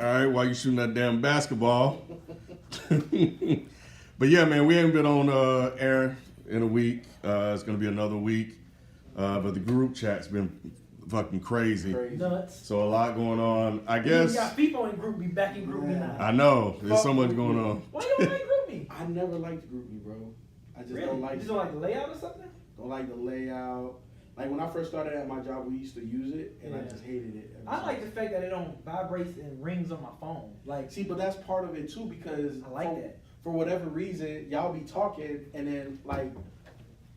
All right, while you shooting that damn basketball. But yeah, man, we haven't been on air in a week. It's gonna be another week. But the group chat's been fucking crazy. Nuts. So a lot going on. I You guess. got Feefo in Group Me, back in Group Me now. I know. There's so much going on. Why you don't like Group Me? I never liked Group Me, bro. I just Really? don't like You just don't like the layout or something? Don't like the layout. Like when I first started at my job, we used to use it, and I Yeah. just hated it. I like the fact that it don't vibrate and rings on my phone. Like, See, but that's part of it too, because I like that. For whatever reason, y'all be talking, and then like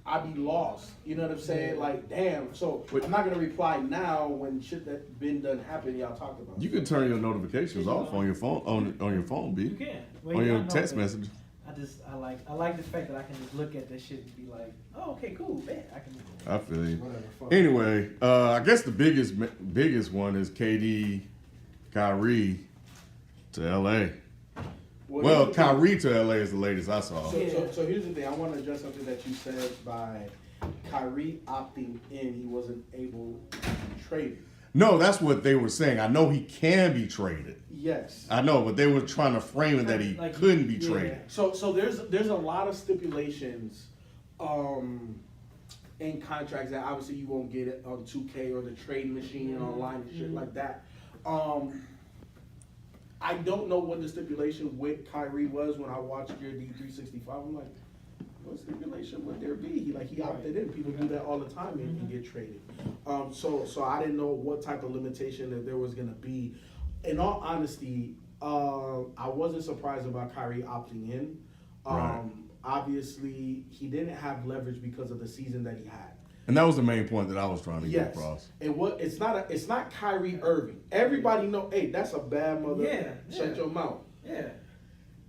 I be lost. You know what I'm saying? Yeah. Like, damn. So I'm not gonna reply now when shit that been done happened. Y'all talked about. You can turn your notifications off on your phone on your phone, B. you can. Well, On yeah, your I know, text but message. I like the fact that I can just look at this shit and be like, oh, okay, cool, man. I can. I feel you. Whatever. Fuck. Anyway, I guess the biggest one is KD, Kyrie to LA. Well, here's the thing. Kyrie to LA is the latest I saw. So here's the thing. I want to address something that you said by Kyrie opting in. He wasn't able to be traded. No, that's what they were saying. I know he can be traded. Yes. I know, but they were trying to frame it that he Like, couldn't be yeah. traded. So there's a lot of stipulations in contracts that obviously you won't get it on 2K or the trade machine and online and shit like that. I don't know what the stipulation with Kyrie was when I watched your D365. I'm like, what stipulation would there be? He opted in. People do that all the time and get traded. So I didn't know what type of limitation that there was gonna be. In all honesty, I wasn't surprised about Kyrie opting in. Right. Obviously, he didn't have leverage because of the season that he had. And that was the main point that I was trying to get across. It's not Kyrie Irving. Everybody know, hey, that's a bad mother. Yeah, Shut yeah. your mouth. Yeah.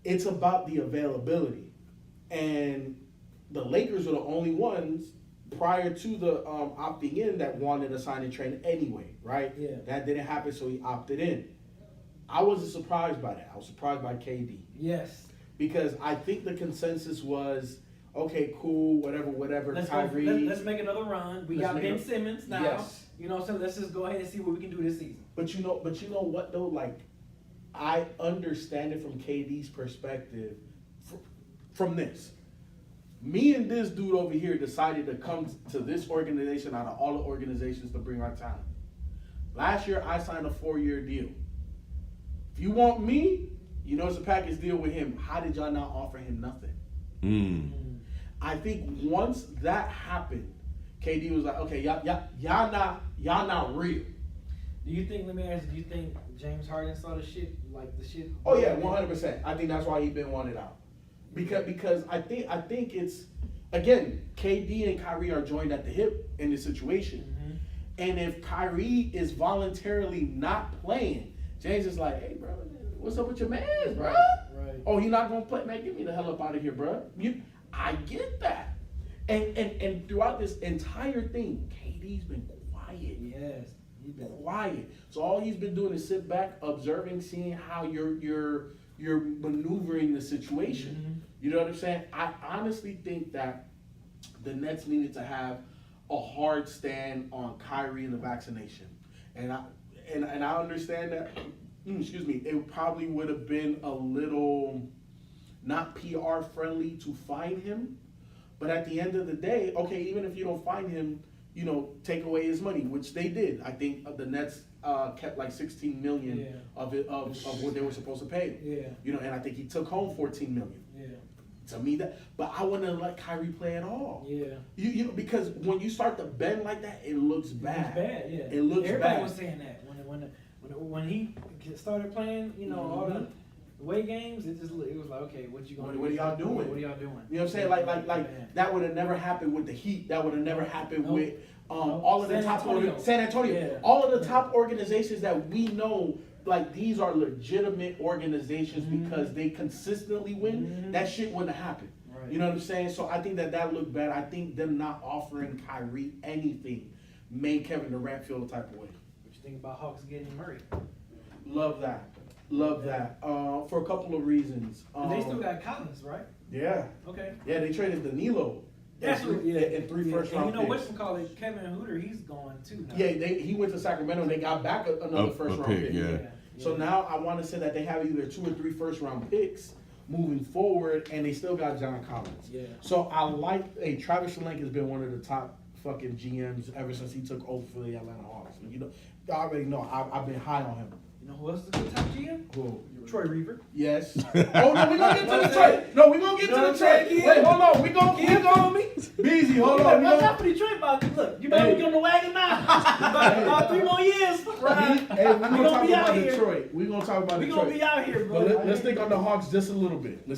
It's about the availability. And the Lakers are the only ones prior to the opting in that wanted a signing trade anyway, right? Yeah. That didn't happen, so he opted in. I wasn't surprised by that. I was surprised by KD. Yes. Because I think the consensus was, okay, cool, whatever, Let's Kyrie. let's make another run. We Let's got make Ben a- Simmons now. Yes. You know, so let's just go ahead and see what we can do this season. But you know what though? Like, I understand it from KD's perspective. From this, me and this dude over here decided to come to this organization out of all the organizations to bring our talent. Last year, I signed a 4-year deal. If you want me, you know it's a package deal with him. How did y'all not offer him nothing? I think once that happened, KD was like, okay, y'all not real. Do you think? Let me ask you. Do you think James Harden saw the shit like the shit? Oh yeah, 100%. I think that's why he been wanted out. Because I think it's, again, KD and Kyrie are joined at the hip in this situation. Mm-hmm. And if Kyrie is voluntarily not playing, James is like, hey bro, what's up with your man, bro? Right. Oh, he not gonna play? Man, get me the hell up out of here, bro. I get that. And throughout this entire thing, KD's been quiet. Yes. He's been Quiet. So all he's been doing is sit back, observing, seeing how you're maneuvering the situation. Mm-hmm. You know what I'm saying? I honestly think that the Nets needed to have a hard stand on Kyrie and the vaccination. And I understand that, excuse me, it probably would have been a little not PR friendly to fine him. But at the end of the day, okay, even if you don't fine him, you know, take away his money, which they did. I think the Nets kept like 16 million of what they were supposed to pay. Yeah. You know, and I think he took home 14 million. Yeah. To me, but I wouldn't let Kyrie play at all. Yeah. You know, because when you start to bend like that, it looks bad. It's bad. Yeah. It looks Everybody bad. was saying that when he started playing, you know, all the away games. It was like, okay, what you gonna do? What are y'all doing? What are y'all doing? You know what I'm saying? Like that would have never happened with the Heat. That would have never happened with all of the top San Antonio. Yeah. All of the top organizations that we know. Like, these are legitimate organizations because they consistently win. That shit wouldn't have happened. Right. You know what I'm saying? So I think that looked bad. I think them not offering Kyrie anything made Kevin Durant feel the type of way. What you think about Hawks getting Murray? Love that. For a couple of reasons. They still got Collins, right? Yeah. Okay. Yeah, they traded Danilo. That's what, in 3 first round And you know picks. whatchamacallit, Kevin Hooter, he's gone too now. Yeah, he went to Sacramento and they got back another first round pick. Yeah. So now I want to say that they have either 2 or 3 first-round picks moving forward, and they still got John Collins. Yeah. So I like. Hey, Travis Schlenk has been one of the top fucking GMs ever since he took over for the Atlanta Hawks. You know, I already know. I've been high on him. You know who else is a good top GM? Who? Troy Reaver. Yes. Oh no, we gonna get to Detroit. No, we gonna get to Detroit. Wait, hold on. We gonna me. Beezy, hold on. Watch out for Detroit, about look. You better get on the wagon now. about 3 more years. Right? Hey, we're gonna talk be out about here. Detroit. We're gonna talk about We Detroit. gonna be out here, bro. But let's think on the Hawks just a little bit.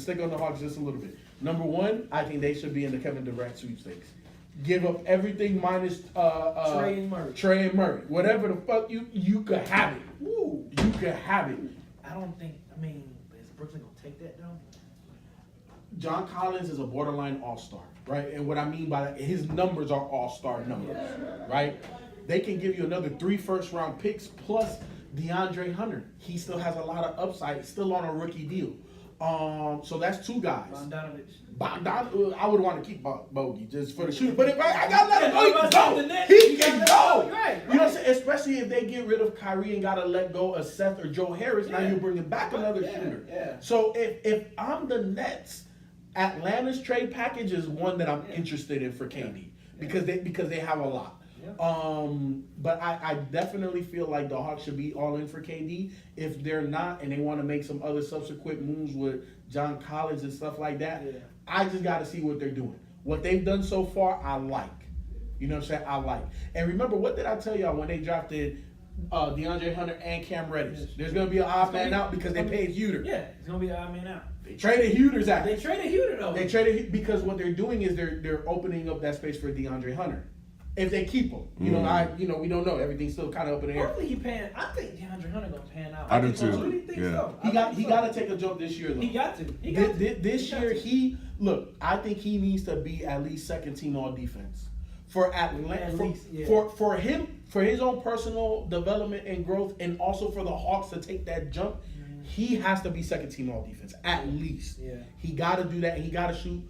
Number one, I think they should be in the Kevin Durant sweepstakes. Give up everything minus Trey and Murray. Whatever the fuck you could have it. Woo. You could have it. I don't think. I mean, is Brooklyn gonna take that though? John Collins is a borderline all-star, right? And what I mean by that, his numbers are all-star numbers, right? They can give you another 3 first-round picks plus DeAndre Hunter. He still has a lot of upside. He's still on a rookie deal. So that's 2 guys. Bogdanovich. I would want to keep Bogey just for the shooting, but if I gotta let him go, He he can go. Right. You know what I'm saying? Especially if they get rid of Kyrie and gotta let go of Seth or Joe Harris, now you're bringing back another shooter. Yeah. So if I'm the Nets, Atlanta's trade package is one that I'm interested in for KD because they have a lot. Yeah. But I definitely feel like the Hawks should be all in for KD. If they're not and they want to make some other subsequent moves with John Collins and stuff like that, I just got to see what they're doing. What they've done so far, I like. You know what I'm saying? I like. And remember, what did I tell y'all when they drafted DeAndre Hunter and Cam Reddish? There's going to be an odd man out because they paid Huter. Yeah, it's going to be an odd man out. They traded Huter's out. They traded Huter, though. They traded because what they're doing is they're opening up that space for DeAndre Hunter. If they keep him, we don't know. Everything's still kind of up in the air. Hopefully he pan. I think DeAndre Hunter gonna pan out. I do too. I really think so. He got to take a jump this year though. He got to. This year, I think he needs to be at least second team all defense for Atlanta. For him, for his own personal development and growth, and also for the Hawks to take that jump. He has to be second team all defense at least. Yeah. He got to do that. He got to shoot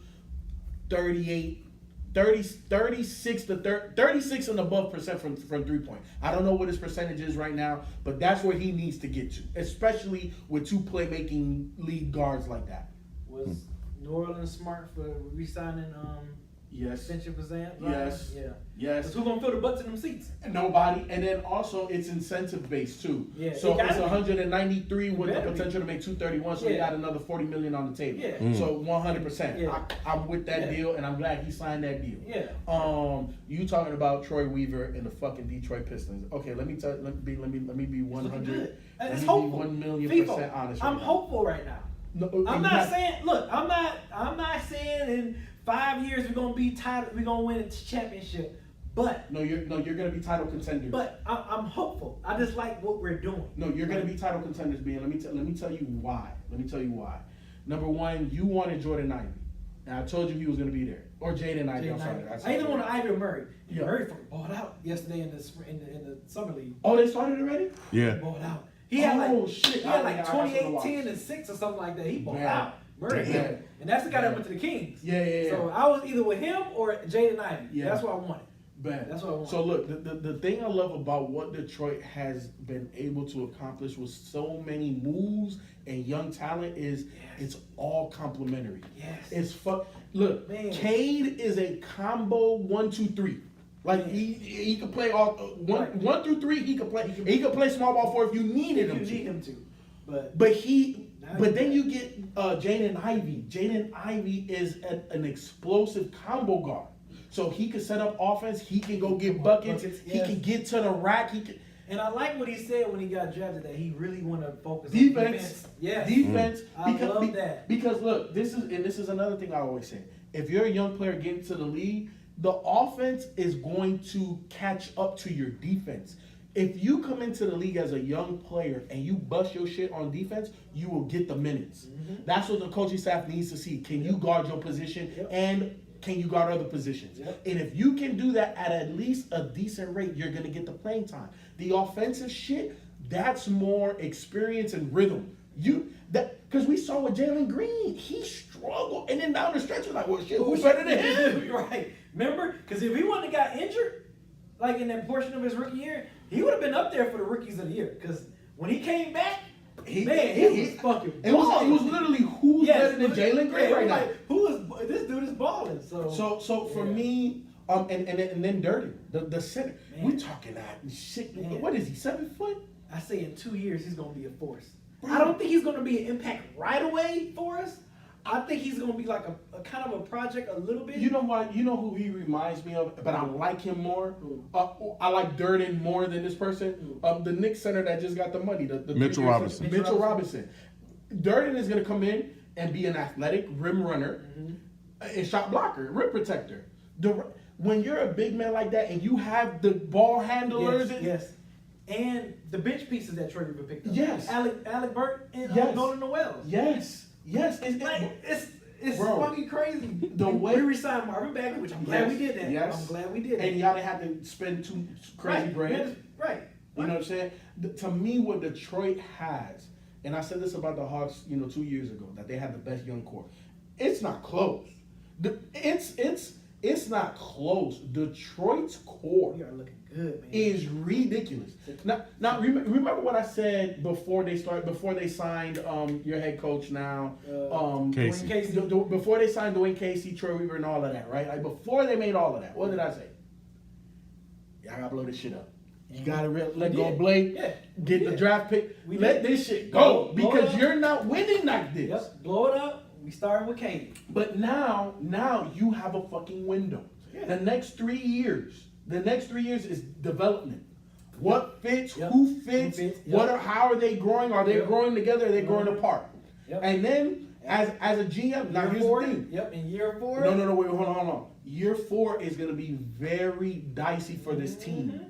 36 and above percent from 3-point. I don't know what his percentage is right now, but that's where he needs to get to, especially with 2 playmaking lead guards like that. Was New Orleans smart for re-signing Yes. extension for Zan? Yes. Yeah. Yes. Because who's gonna fill the butts in them seats? Nobody. And then also it's incentive based too. Yeah, So it it's gotta be. 193 with the Better be. potential to make 231. So you Yeah. got another 40 million on the table. Yeah. So 100%. Yeah. I'm with that Yeah. deal, and I'm glad he signed that deal. Yeah. You talking about Troy Weaver and the fucking Detroit Pistons? Okay, let me be 100. Good. Let It's me hopeful. be 1,000,000% Feefo, honest. I'm right now. hopeful right now. No, I'm not saying. Look, I'm not saying in 5 years we're gonna be title. We're gonna win a championship. But No, you're gonna be title contenders. But I'm hopeful. I just like what we're doing. No, you're gonna be title contenders, being. Let me tell you why. Number one, you wanted Jordan Ivey, and I told you he was gonna be there, or Jaden Ivey. I'm sorry. I either want Ivy or Murray. Yeah. Murray fucking balled out yesterday in the summer league. Oh, they started already? Yeah. Balled out. He had shit. He had like I 28, 10, and 6 or something like that. He balled Man. out. Murray. Damn. Yeah. And that's the guy that went to the Kings. Yeah. So I was either with him or Jaden Ivey. Yeah. That's what I wanted. Bad. That's what I want. So look, the thing I love about what Detroit has been able to accomplish with so many moves and young talent is it's all complementary. Yes. It's Look, Man. Cade is a combo 1, 2, 3. Like he can play all one through 3. He can play. He can play small ball 4 if you needed him You to. need him to. But But then you get Jaden Ivey. Jaden Ivey is an explosive combo guard. So he can set up offense. He can go get buckets. He can get to the rack. And I like what he said when he got drafted that he really want to focus Defense. on defense. Yeah. Defense. I love that. Because look, this is another thing I always say. If you're a young player getting to the league, the offense is going to catch up to your defense. If you come into the league as a young player and you bust your shit on defense, you will get the minutes. Mm-hmm. That's what the coaching staff needs to see. Can you guard your position and can you guard other positions? Yep. And if you can do that at least a decent rate, you're going to get the playing time. The offensive shit, that's more experience and rhythm. Because we saw with Jalen Green, he struggled. And then down the stretch, we're like, well, shit, who's better than him? Right. Remember? Because if he wouldn't have got injured, like in that portion of his rookie year, he would have been up there for the rookies of the year. Because when he came back, He was fucking It was balling. literally who's better than Jalen Green right now. Like, who is this dude is balling? So for me, and then Durant, the center, Man. we talking that shit. Man. What is he, 7 foot? I say in 2 years he's gonna be a force. Bro. I don't think he's gonna be an impact right away for us. I think he's gonna be like a kind of a project a little bit. You know what? You know who he reminds me of, but I like him more. Who? I like Durant more than this person. The Knicks center that just got the money, the Mitchell 3-year Robinson. center. Mitchell Robinson. Durant is gonna come in and be an athletic rim runner, and shot blocker, rim protector. When you're a big man like that and you have the ball handlers, Yes. And the bench pieces that Troy Weaver picked up. Yes. Alec Burke and Yes. Golden Noel. yes, It's Bro, fucking crazy. the way- we re-signed Marvin Bagley, which I'm glad we did that. Yes. I'm glad we did that. and y'all didn't have to spend too crazy right. bread. Right. You know what I'm saying? To me, what Detroit has, and I said this about the Hawks, 2 years ago, that they had the best young core. It's not close. It's not close. Detroit's core We are looking good, man. is ridiculous. Now remember what I said before they signed your head coach now, Casey. Dwayne Casey. before they signed Dwayne Casey, Troy Weaver, and all of that, right? Like before they made all of that, what did I say? Y'all gotta blow this shit up. You gotta let go of Blake. Yeah, we Get the did. draft pick. We Let did. this shit Blow go it because up. you're not winning like this. Yep. Blow it up. We started with Katie. But now you have a fucking window. Yeah. The next 3 years is development. What fits? Yep. Who fits? Who fits, yep. How are they growing? Are they Yep. growing together? Are they growing Mhm. apart? Yep. And then as a GM, now Year here's 4. the thing. Yep. In year 4. No, wait, hold on. Year 4 is going to be very dicey for this team.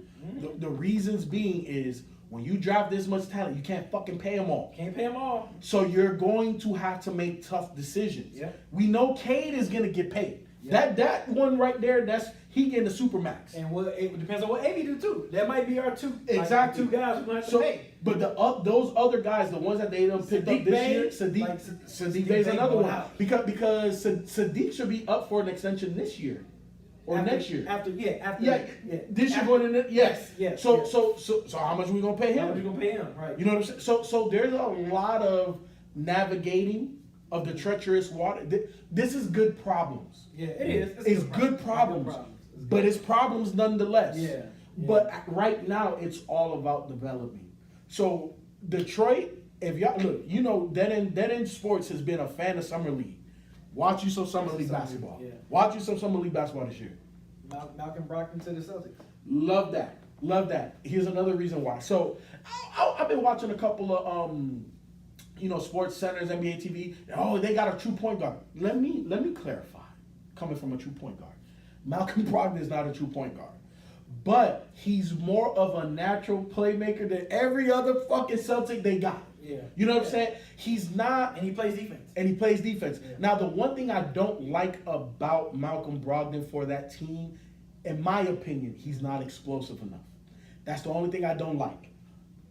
The reasons being is when you draft this much talent, you can't fucking pay them all. Can't pay them all. So you're going to have to make tough decisions. Yeah. We know Cade is going to get paid. Yeah. That one right there, he getting a super max. And it depends on what AV do too. That might be our two. Exactly. Like, 2 guys we're gonna have to So, pay. but those other guys, the ones that they done picked Sadiq up this Bey, year, Sadiq like, Sadiq Sadiq Bey's Bey another going one out. because Sadiq should be up for an extension this year or next year. After. This year After- going in. Yes. Yes. So how much we gonna pay How him? much you gonna pay him? Right. You know what I'm saying? So there's a lot of navigating of the treacherous water. This is good problems. Yeah, it is. It's good problems, but it's problems nonetheless. Yeah. But right now, it's all about developing. So Detroit, if y'all look, Dead End Sports has been a fan of Summer League. Watch you some Summer League basketball. Yeah. Watch you some Summer League basketball this year. Malcolm Brogdon to the Celtics. Love that. Love that. Here's another reason why. So I've been watching a couple of sports centers, NBA TV. Oh, they got a true point guard. Let me clarify. Coming from a true point guard, Malcolm Brogdon is not a true point guard, but he's more of a natural playmaker than every other fucking Celtic they got. Yeah. You know what I'm saying? He's not. And he plays defense. And he plays defense. Yeah. Now, the one thing I don't like about Malcolm Brogdon for that team, in my opinion, he's not explosive enough. That's the only thing I don't like.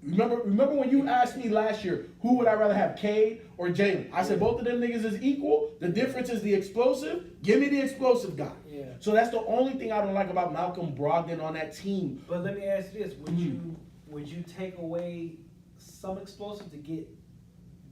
Remember when you asked me last year, who would I rather have, Cade or Jalen? I said both of them niggas is equal. The difference is the explosive. Give me the explosive guy. Yeah. So that's the only thing I don't like about Malcolm Brogdon on that team. But let me ask you this: would you take away some explosive to get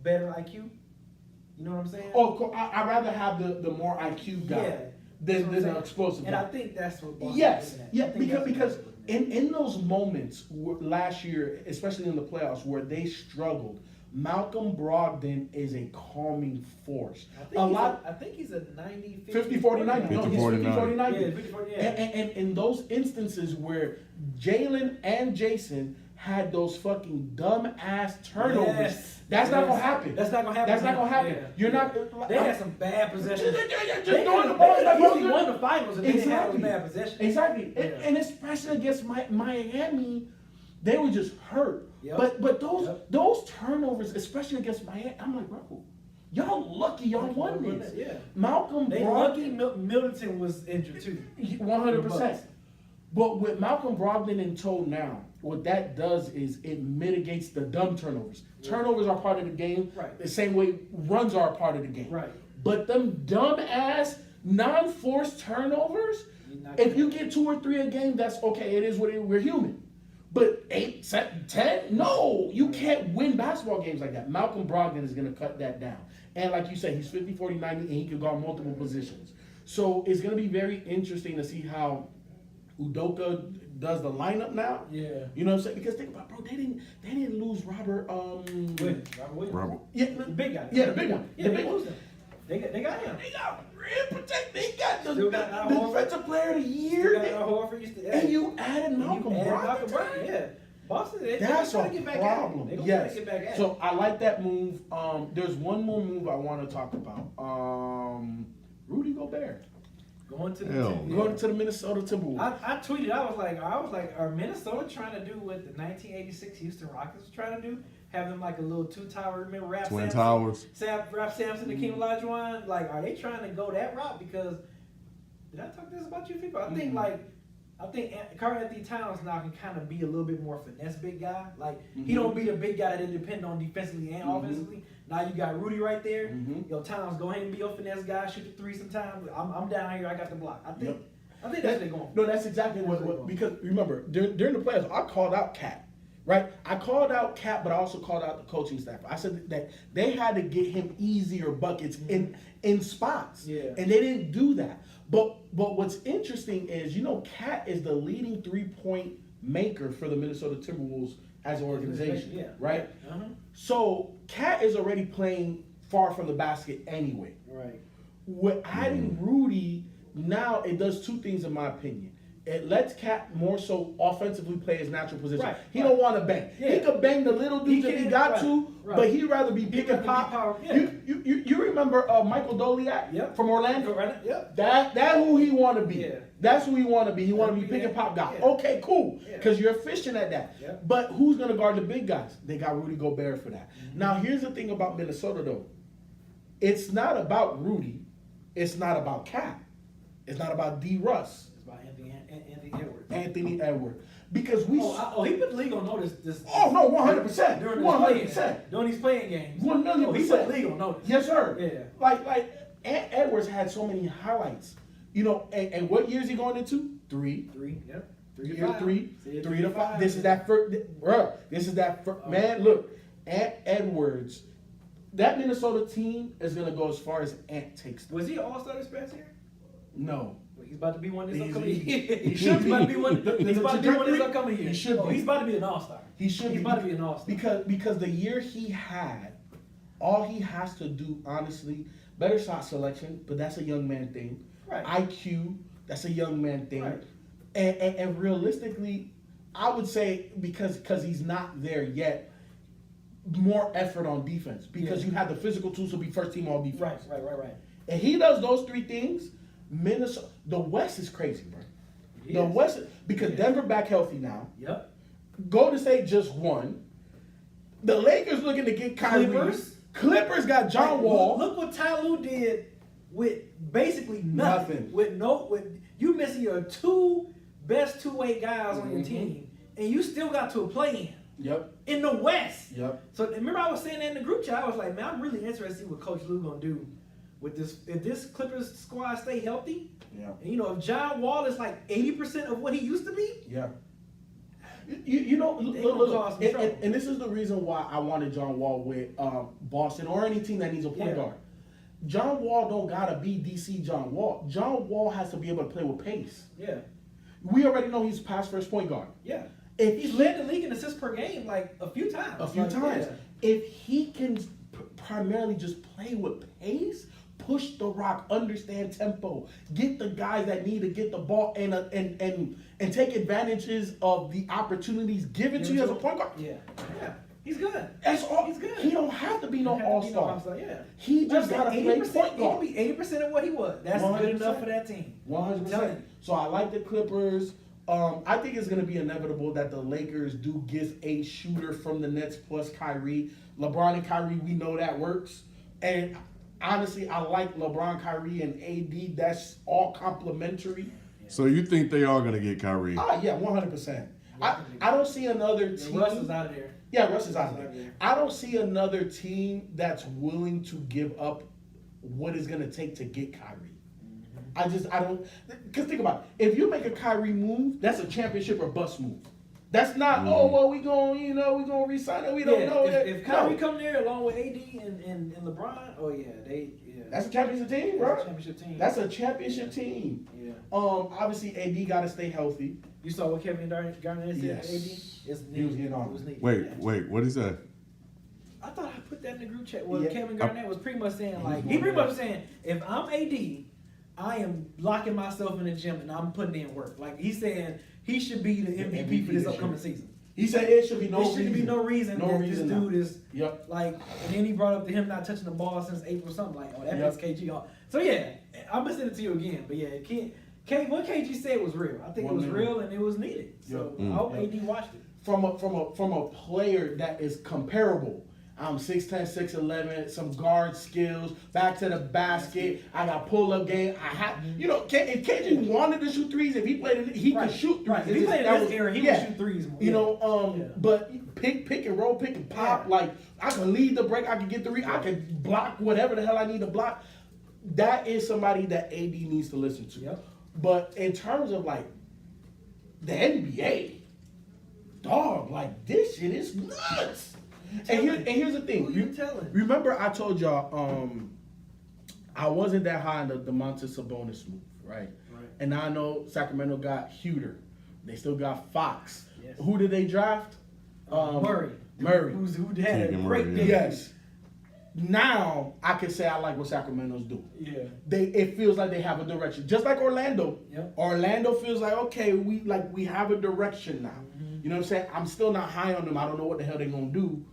better IQ? You know what I'm saying? Oh, of course, I'd rather have the more IQ guy Yeah. than the explosive And guy. I think that's what. Boston's Yes, looking at. yeah, I think that's what because they're looking at. in those moments last year, especially in the playoffs, where they struggled, Malcolm Brogdon is a calming force. I think he's a 90, 50, 40, 90. No, 50, he's 40, 50, 40, 90. Yeah, 50, 40, yeah. And in those instances where Jalen and Jason had those fucking dumb ass turnovers, Yes. that's not Yes. gonna happen. That's not gonna happen. That's not gonna happen. Yeah. You're not. They had some bad possessions. Just They throwing the ball like usually you won the finals and they didn't have Exactly. those bad possessions. Exactly. Yeah. And especially against Miami, they were just hurt. Yep. But Yep. those turnovers, especially against Miami, I'm like, bro, y'all lucky y'all won this. Yeah. Malcolm They lucky Brogdon, Middleton was injured too. 100%. But with Malcolm Brogdon in tow now, what that does is it mitigates the dumb turnovers. Yeah. Turnovers are part of the game, Right. the same way runs are a part of the game. Right. But them dumb ass, non-forced turnovers, You're not if gonna- you get 2 or 3 a game, that's okay. It is what it is. We're human. But 8, 7, 10? No, you can't win basketball games like that. Malcolm Brogdon is going to cut that down. And like you said, he's 50, 40, 90, and he can guard multiple positions. So it's going to be very interesting to see how Udoka does the lineup now. Yeah. You know what I'm saying? Because think about it, bro, they didn't lose Robert. Williams. Robert. Yeah, The big guy. Yeah, the big one. Yeah, The they big lose one. him. They got him. They got rim protect. They got the Still got Al Horford. defensive player of the Still year. got Al Horford. And you added Malcolm Brogdon. Yeah. Boston, That's gonna a get back problem. At it. They gonna Yes. get back at So I like that move. There's one more move I want to talk about. Rudy Gobert Going to the Hell team. no. going to the Minnesota Timberwolves. I tweeted. I was like, are Minnesota trying to do what the 1986 Houston Rockets was trying to do? Have them like a little two-tower. Remember Rap Twin Sampson? Towers. Rap Sampson, the King Olajuwon. Like, are they trying to go that route? Because did I talk this about you people? I think Karl-Anthony Towns now can kind of be a little bit more finesse big guy. Like he don't be the big guy that they depend on defensively and offensively. Now you got Rudy right there. Yo, Towns, go ahead and be your finesse guy. Shoot the three sometimes. I'm down here. I got the block. I think that's what they're going. No, that's exactly what because remember during the playoffs I called out Cat. Right, I called out Cat, but I also called out the coaching staff. I said that they had to get him easier buckets in spots, and they didn't do that. But what's interesting is, Cat is the leading 3-point maker for the Minnesota Timberwolves as an organization, right? So Cat is already playing far from the basket anyway. Right. With adding Rudy, now it does two things in my opinion. It lets Cat more so offensively play his natural position. Right, He don't want to bang. Yeah. He could bang the little dudes if he got to, but he'd rather be pick and pop. You remember Michael Doliak from Orlando? Yep. That who he want to be. Yeah. That's who he want to be. He want to be pick and pop guy. Yeah. Okay, cool. Because you're efficient at that. Yeah. But who's going to guard the big guys? They got Rudy Gobert for that. Now, here's the thing about Minnesota, though. It's not about Rudy. It's not about Cat. It's not about D. Russ. It's about Anthony Edwards. Anthony Edwards. Because he put the league on notice. Oh, no, 100%. During 100%. During these playing games. 1,000,000%. He put the league on notice. Yes, sir. Yeah. Like Edwards had so many highlights. And what year is he going into? 3. 3, yep. Year 3. 3 to 5. This is that first, bruh. This is that first. Man, look. Edwards, that Minnesota team is going to go as far as Ant takes them. Was he an all-star this past year? No. He's about to be one this upcoming He year. should be. He's about to be one this upcoming year. He should be. He's about to be an all-star. He should He's be. about to be an all-star. Because the year he had, all he has to do, honestly, better shot selection, but that's a young man thing. Right. IQ, that's a young man thing. Right. And realistically, I would say because he's not there yet, more effort on defense. Because you have the physical tools to be first team all defense. Right. And he does those 3 things. Minnesota, the West is crazy, bro. The West, because Denver back healthy now. Yep. Golden State just won. The Lakers looking to get Kyrie. Clippers got John Wall. Look what Ty Lue did with basically nothing. With you missing your 2 best two-way guys on your team, and you still got to a play-in. Yep. In the West. Yep. So remember I was saying that in the group chat. I was like, man, I'm really interested to see what Coach Lue gonna do with this. If this Clippers squad stay healthy, Yeah. and if John Wall is like 80% of what he used to be, Yeah. Look, and this is the reason why I wanted John Wall with Boston or any team that needs a point guard. John Wall don't gotta be DC John Wall. John Wall has to be able to play with pace. Yeah. We already know he's past first point guard. Yeah. If He's led the league in assists per game like a few times. Yeah. If he can primarily just play with pace, push the rock, understand tempo, get the guys that need to get the ball and take advantages of the opportunities given to you as a point guard. Yeah. He's good. That's all. He's good. He don't have to be no all-star. Yeah. He just got to play point guard. He can be 80% of what he was. That's 100%. good enough for that team. 100%. So I like the Clippers. I think it's going to be inevitable that the Lakers do give a shooter from the Nets plus Kyrie. LeBron and Kyrie, we know that works. And honestly, I like LeBron, Kyrie, and AD. That's all complimentary. So you think they are going to get Kyrie? Yeah, 100%. I don't see another team. Russ is out of there. Yeah, Russ is out of there. I don't see another team that's willing to give up what it's going to take to get Kyrie. I don't. Because think about it. If you make a Kyrie move, that's a championship or bust move. That's not. Mm. Oh well, we gonna resign it. We don't know. If Kyrie No. come there along with AD and LeBron, oh yeah, That's a championship team, That's bro. a championship team. That's a championship team. Yeah. Obviously AD got to stay healthy. You saw what Kevin Garnett said Yes. to AD? It's He was getting on. It was needed. Wait, Yeah. wait, what is that? I thought I put that in the group chat. Well, Yeah. Kevin Garnett was pretty much saying like He's he one pretty of much saying if I'm AD, I am locking myself in the gym and I'm putting in work. Like he's saying he should be the MVP for this this upcoming year. season. He said it should be no There reason. shouldn't be no reason No that reason this now. dude is Yep. like. And then he brought up to him not touching the ball since April something like. Oh, that Yep. makes KG off. So yeah, I'm gonna send it to you again. But yeah, what KG said was real. I think it was 1 real and it was needed. So Yep. I hope Yep. AD watched it. From a player that is comparable. I'm 6'10", 6'11", some guard skills, back to the basket. I got pull-up game. I have, if KG wanted to shoot threes, if he played it, he could shoot threes. Right. If he played in this era, he would shoot threes more. Yeah. But pick and roll, pick and pop. Yeah. Like I can lead the break, I can get the I can block whatever the hell I need to block. That is somebody that AD needs to listen to. Yep. But in terms of like the NBA, dog, like this shit is nuts. And here's the thing. Who you telling? Remember I told y'all I wasn't that high on the Domantas Sabonis move, right? Right. And now I know Sacramento got Huter. They still got Fox. Yes. Who did they draft? Murray. Murray. Who had a Keegan great Murray, day. yeah. Yes. Now I can say I like what Sacramento's doing. Yeah. It feels like they have a direction, just like Orlando. Yep. Orlando feels like okay, we have a direction now. Mm-hmm. You know what I'm saying? I'm still not high on them. I don't know what the hell they're gonna do,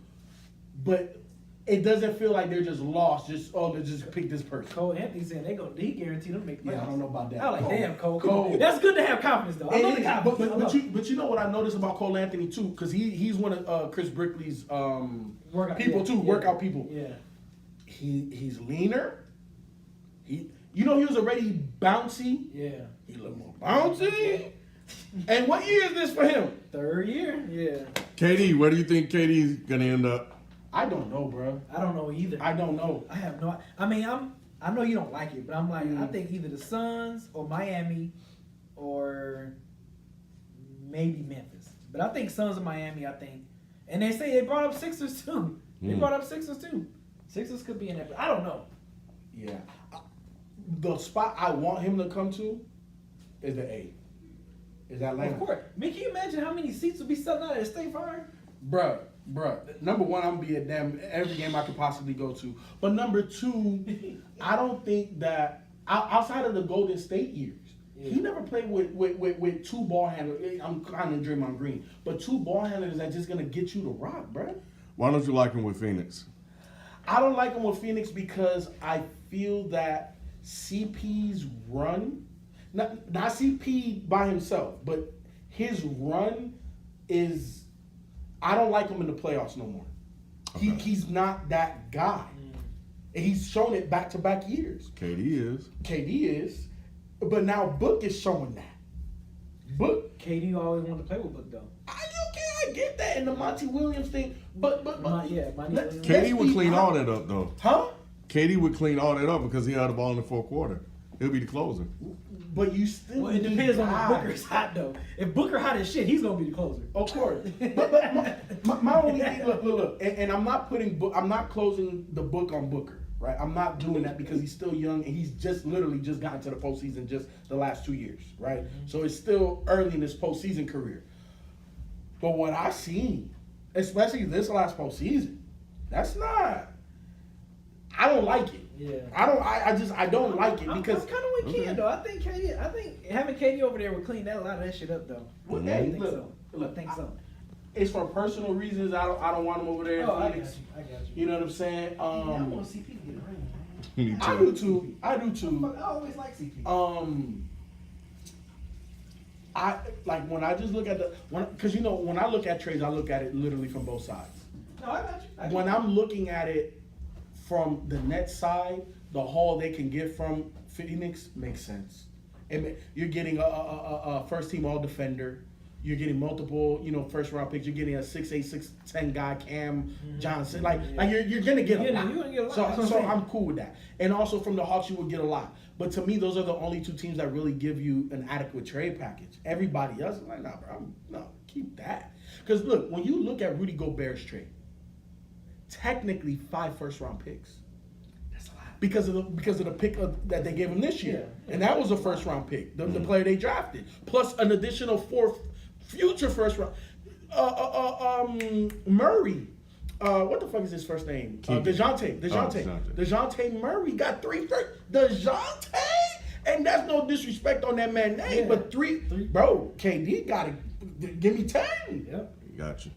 but it doesn't feel like they're just lost. They just pick this person. Cole Anthony saying he guaranteed them to make playoffs. Yeah, I don't know about that. I was like, Cole. damn, Cole. Cole. That's good to have confidence though. I love the confidence. But you know what I noticed about Cole Anthony too, because he's one of Chris Brickley's Workout people. Yeah. He's leaner. He was already bouncy. Yeah. He a little more bouncy. And what year is this for him? Third year. Yeah. KD, where do you think KD's gonna end up? I don't know, bro. I don't know either. I don't know. I have no. I mean, I know you don't like it, but I'm like, I think either the Suns or Miami, or maybe Memphis. But I think Suns or Miami. I think, and they say they brought up Sixers too. They brought up Sixers too. Sixers could be in there, but I don't know. Yeah. The spot I want him to come to is the A. Is Atlanta. Of course. I mean, can you imagine how many seats would be selling out at State Farm? Bruh. Number one, I'm gonna be at every game I could possibly go to. But number two, I don't think that outside of the Golden State years, he never played with two ball handlers. I'm kind of Draymond Green, but two ball handlers that just gonna get you to rock, bruh. Why don't you like him with Phoenix? I don't like him with Phoenix because I feel that CP's run, not CP by himself, but his run is. I don't like him in the playoffs no more. Okay. He's not that guy. And he's shown it back-to-back years. KD is. But now Book is showing that. Book. KD always wanted to play with Book though. I get that in the Monty Williams thing, but KD would clean all that up though. Huh? KD would clean all that up because he had the ball in the fourth quarter. He'll be the closer. But you still. Well, it depends on if Booker's hot though. If Booker hot as shit, he's gonna be the closer. Of course. But my only thing, look, and I'm not closing the book on Booker, right? I'm not doing that because he's still young and he's just literally just gotten to the postseason just the last 2 years, right? Mm-hmm. So it's still early in his postseason career. But what I've seen, especially this last postseason, that's not. I don't like it. Yeah. I don't like it because I'm kind of with Ken though. I think having KD over there would clean that a lot of that shit up though. Well, I think so. I think so. It's for personal reasons. I don't want him over there. Oh, I got you. You know what I'm saying? I want CP to get a ring, man. Me too. I do too. I always like CP. I like when I just look at because when I look at trades, I look at it literally from both sides. No, I got you. When I'm looking at it from the Nets side, the haul they can get from Phoenix makes sense. You're getting a first team all defender. You're getting multiple, first round picks. You're getting a 6'8", 6'10" guy, Cam Johnson. Like you're gonna get a lot. You're gonna get a lot. So I'm cool with that. And also from the Hawks, you would get a lot. But to me, those are the only two teams that really give you an adequate trade package. Everybody else is like, nah, bro, no, keep that. Because look, when you look at Rudy Gobert's trade, technically 5 first-round picks. That's a lot. Because of the pick that they gave him this year. Yeah. And that was a first-round pick, the player they drafted. Plus an additional 4 future first-round. Murray. What the fuck is his first name? DeJounte Murray got 3 first. DeJounte? And that's no disrespect on that man's name, but 3. Bro, KD got to give me 10. Yep. Got you.